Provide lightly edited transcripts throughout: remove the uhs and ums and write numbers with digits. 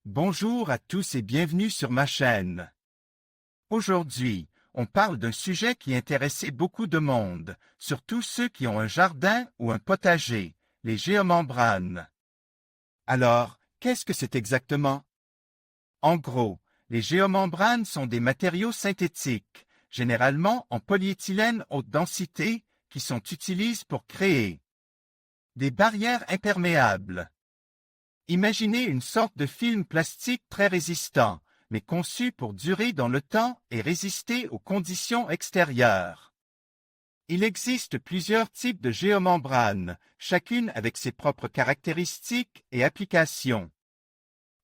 Bonjour à tous et bienvenue sur ma chaîne. Aujourd'hui, on parle d'un sujet qui intéressait beaucoup de monde, surtout ceux qui ont un jardin ou un potager, les géomembranes. Alors, qu'est-ce que c'est exactement? En gros, les géomembranes sont des matériaux synthétiques, généralement en polyéthylène haute densité, qui sont utilisés pour créer des barrières imperméables. Imaginez une sorte de film plastique très résistant, mais conçu pour durer dans le temps et résister aux conditions extérieures. Il existe plusieurs types de géomembranes, chacune avec ses propres caractéristiques et applications.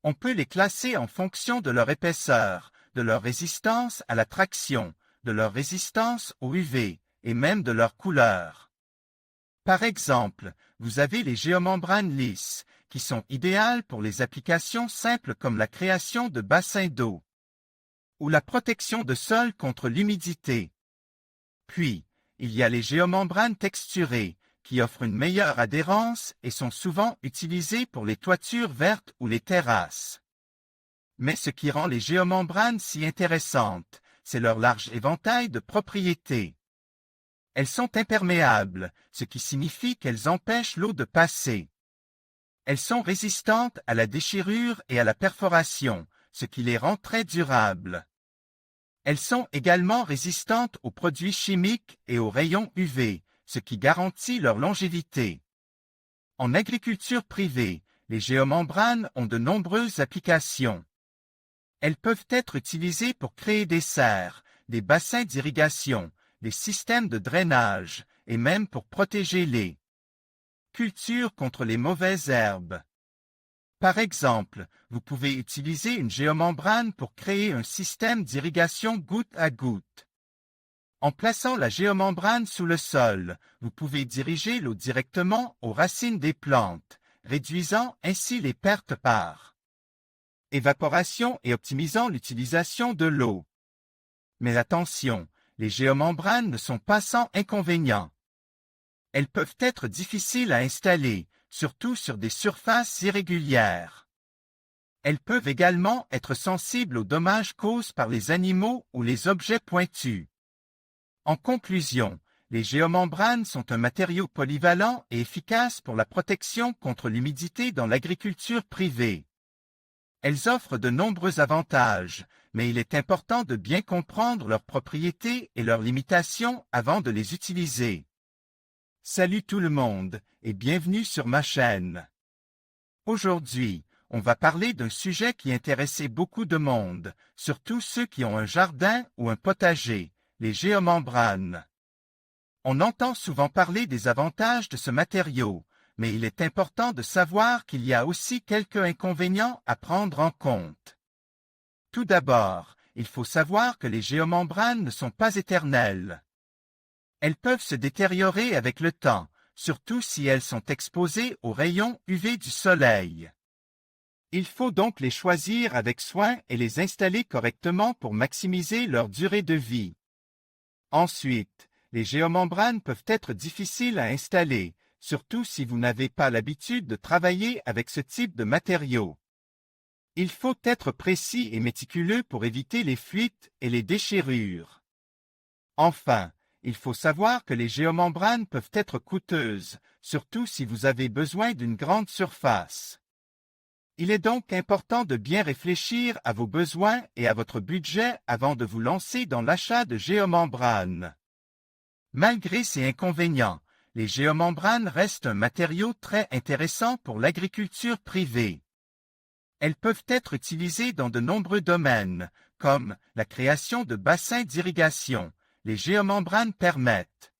On peut les classer en fonction de leur épaisseur, de leur résistance à la traction, de leur résistance au UV et même de leur couleur. Par exemple, vous avez les géomembranes lisses, qui sont idéales pour les applications simples comme la création de bassins d'eau ou la protection de sol contre l'humidité. Puis, il y a les géomembranes texturées, qui offrent une meilleure adhérence et sont souvent utilisées pour les toitures vertes ou les terrasses. Mais ce qui rend les géomembranes si intéressantes, c'est leur large éventail de propriétés. Elles sont imperméables, ce qui signifie qu'elles empêchent l'eau de passer. Elles sont résistantes à la déchirure et à la perforation, ce qui les rend très durables. Elles sont également résistantes aux produits chimiques et aux rayons UV, ce qui garantit leur longévité. En agriculture privée, les géomembranes ont de nombreuses applications. Elles peuvent être utilisées pour créer des serres, des bassins d'irrigation, des systèmes de drainage et même pour protéger les cultures contre les mauvaises herbes. Par exemple, vous pouvez utiliser une géomembrane pour créer un système d'irrigation goutte à goutte. En plaçant la géomembrane sous le sol, vous pouvez diriger l'eau directement aux racines des plantes, réduisant ainsi les pertes par évaporation et optimisant l'utilisation de l'eau. Mais attention, les géomembranes ne sont pas sans inconvénients. Elles peuvent être difficiles à installer, surtout sur des surfaces irrégulières. Elles peuvent également être sensibles aux dommages causés par les animaux ou les objets pointus. En conclusion, les géomembranes sont un matériau polyvalent et efficace pour la protection contre l'humidité dans l'agriculture privée. Elles offrent de nombreux avantages, mais il est important de bien comprendre leurs propriétés et leurs limitations avant de les utiliser. Salut tout le monde et bienvenue sur ma chaîne. Aujourd'hui, on va parler d'un sujet qui intéressait beaucoup de monde, surtout ceux qui ont un jardin ou un potager, les géomembranes. On entend souvent parler des avantages de ce matériau, mais il est important de savoir qu'il y a aussi quelques inconvénients à prendre en compte. Tout d'abord, il faut savoir que les géomembranes ne sont pas éternelles. Elles peuvent se détériorer avec le temps, surtout si elles sont exposées aux rayons UV du soleil. Il faut donc les choisir avec soin et les installer correctement pour maximiser leur durée de vie. Ensuite, les géomembranes peuvent être difficiles à installer, surtout si vous n'avez pas l'habitude de travailler avec ce type de matériaux. Il faut être précis et méticuleux pour éviter les fuites et les déchirures. Enfin, il faut savoir que les géomembranes peuvent être coûteuses, surtout si vous avez besoin d'une grande surface. Il est donc important de bien réfléchir à vos besoins et à votre budget avant de vous lancer dans l'achat de géomembranes. Malgré ces inconvénients, les géomembranes restent un matériau très intéressant pour l'agriculture privée. Elles peuvent être utilisées dans de nombreux domaines, comme la création de bassins d'irrigation. Les géomembranes permettent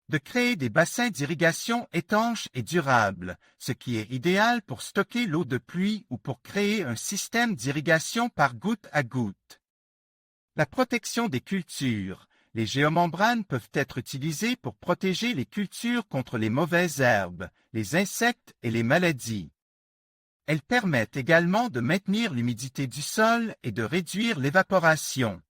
de créer des bassins d'irrigation étanches et durables, ce qui est idéal pour stocker l'eau de pluie ou pour créer un système d'irrigation par goutte à goutte. La protection des cultures. Les géomembranes peuvent être utilisées pour protéger les cultures contre les mauvaises herbes, les insectes et les maladies. Elles permettent également de maintenir l'humidité du sol et de réduire l'évaporation.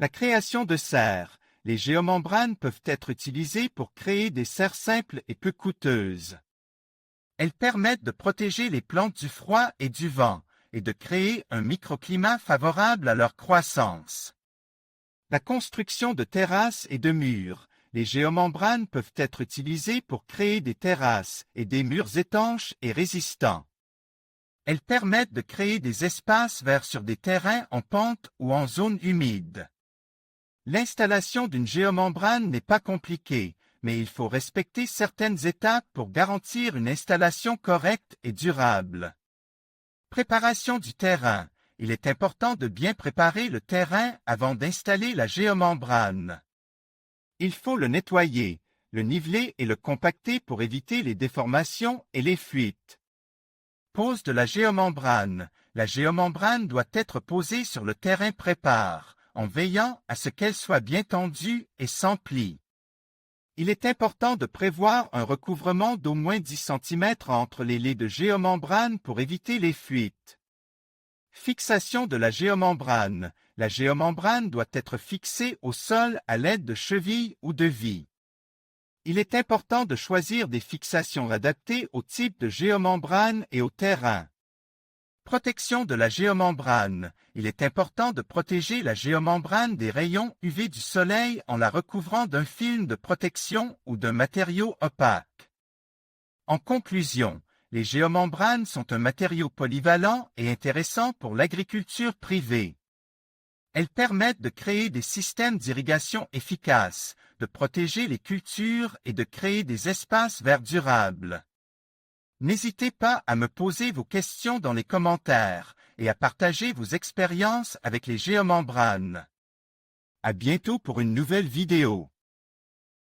La création de serres. Les géomembranes peuvent être utilisées pour créer des serres simples et peu coûteuses. Elles permettent de protéger les plantes du froid et du vent, et de créer un microclimat favorable à leur croissance. La construction de terrasses et de murs. Les géomembranes peuvent être utilisées pour créer des terrasses et des murs étanches et résistants. Elles permettent de créer des espaces verts sur des terrains en pente ou en zone humide. L'installation d'une géomembrane n'est pas compliquée, mais il faut respecter certaines étapes pour garantir une installation correcte et durable. Préparation du terrain. Il est important de bien préparer le terrain avant d'installer la géomembrane. Il faut le nettoyer, le niveler et le compacter pour éviter les déformations et les fuites. Pose de la géomembrane. La géomembrane doit être posée sur le terrain prépare, en veillant à ce qu'elle soit bien tendue et sans plis. Il est important de prévoir un recouvrement d'au moins 10 cm entre les laies de géomembrane pour éviter les fuites. Fixation de la géomembrane. La géomembrane doit être fixée au sol à l'aide de chevilles ou de vis. Il est important de choisir des fixations adaptées au type de géomembrane et au terrain. Protection de la géomembrane. Il est important de protéger la géomembrane des rayons UV du soleil en la recouvrant d'un film de protection ou d'un matériau opaque. En conclusion, les géomembranes sont un matériau polyvalent et intéressant pour l'agriculture privée. Elles permettent de créer des systèmes d'irrigation efficaces, de protéger les cultures et de créer des espaces verts durables. N'hésitez pas à me poser vos questions dans les commentaires et à partager vos expériences avec les géomembranes. À bientôt pour une nouvelle vidéo.